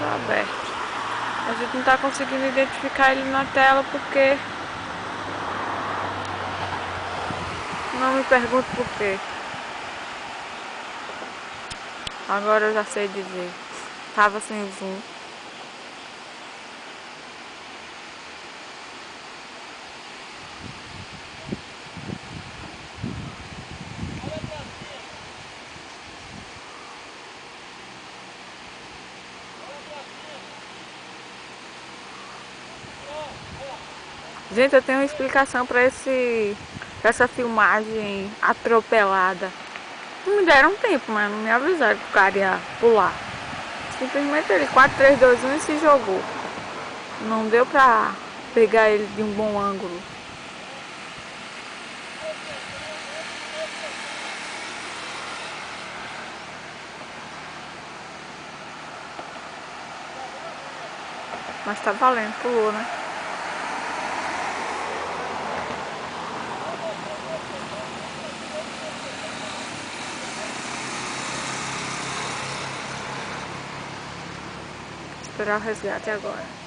aberto. A gente não tá conseguindo identificar ele na tela porque... Não me pergunte por quê. Agora eu já sei dizer. Tava sem zoom. Gente, eu tenho uma explicação para essa filmagem atropelada. Não me deram tempo, mas não me avisaram que o cara ia pular. Simplesmente ele 4, 3, 2, 1 e se jogou. Não deu pra pegar ele de um bom ângulo. Mas tá valendo, pulou, né? Esperar o resgate agora.